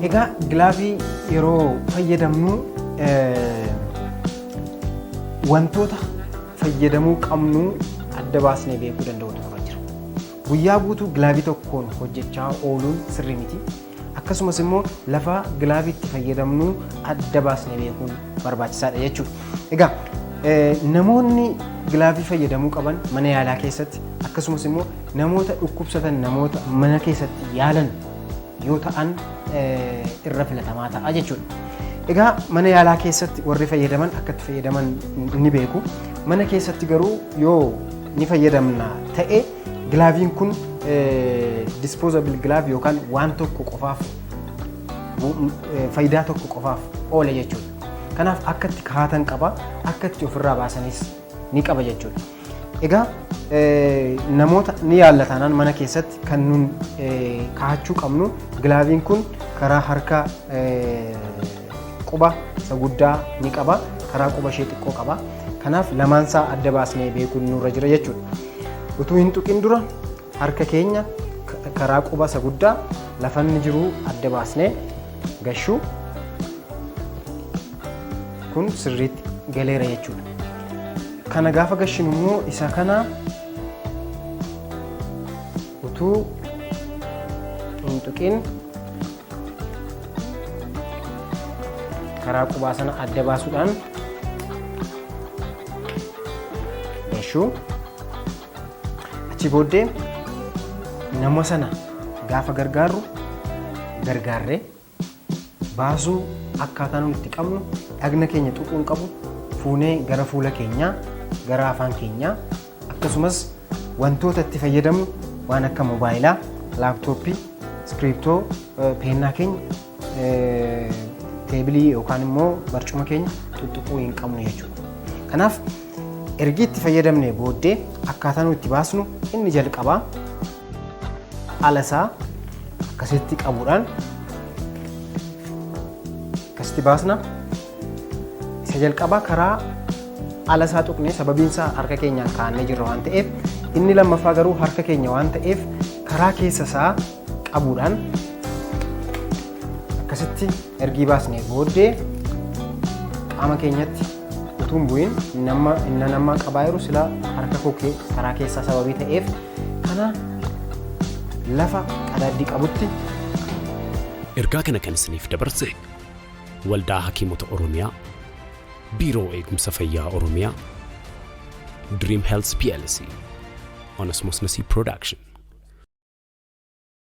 Egaa gilaavii yeroo fayyadamnu wantoota fayyadamuu qabnu adda baasnee beekuu danda'utu qaba jira. Guyyaa guutuu gilaavii tokkoon hojjechaa ooluun sirrii miti. Akkasumas immoo lafa gilaavii itti fayyadamnu adda baasnee beekuun barbaachisaadha jechuudha. Egaa namoonni gilaavii fayyadamuu qaban mana yaalaa keessatti akkasumas immoo namoota dhukkubsatan namoota mana keessatti yaalan yoo ta'an irra filatamaa ta'a jechuudha. Egaa mana yaalaa keessatti warri fayyadaman akka itti fayyadaman ni beeku. Mana keessatti garuu yoo ni fayyadamna ta'e gilaaviin kun disposable gilaavii yookaan waan tokko qofaaf faayidaa tokko qofaaf oola jechuudha. Kanaaf akka itti kaa'atan qaba, akka itti ofirraa baasanis ni qaba jechuudha. Egaa namoota ni yaallataanaan mana keessatti kan nun kaa'achuu qabnu gilaaviin kun karaa harka quba isa guddaa ni qaba, karaa quba ishee xiqqoo qaba. Kanaaf lamaan isaa adda baasnee beekuun nurra jira jechuudha. Utuu hin tuqin dura harka keenya karaa quba isa guddaa lafanni jiru adda baasnee gashuu kun sirriitti galeera jechuudha. Kana gaafa gashinu immoo isa kana utuu hin tuqin karaa qubaa sana adda baasuudhaan gashuu achi booddee nama sana gaafa gargaarree baasuu akkaataa nuti itti qabnu dhagna keenya tuquu hin qabu. Fuunee gara fuula keenyaa gara afaan keenyaa akkasumas wantoota itti fayyadamnu waan akka moobaayilaa, laaptooppii, iskiriiptoo, peennaa keenya teebilii yookaan immoo barcuma keenya tuttuquu hin qabnu jechuudha. Kanaaf ergi itti fayyadamne booddee akkaataa nuti itti baasnu inni jalqabaa alasaa akkasitti qabuudhaan akkasitti baasna. Isa jalqabaa karaa alasaa tuqnee sababiin isaa harka keenyaan kaa'annee jirra waan ta'eef, inni lammaffaa garuu harka keenya waan ta'eef karaa keessa isaa qabuudhaan akkasitti ergii baasnee booddee qaama keenyatti utuu hin bu'in inni nama qabaa jiru sila harka koo karaa keessaa sababii ta'eef kana lafa qadaaddii qabutti. Ergaa kana kan isiniif dabarse Waldaa Hakiimota Oromiyaa, Biiroo Eegumsa Fayyaa Oromiyaa, Dream Health PLC, Onesmos Nasii Production.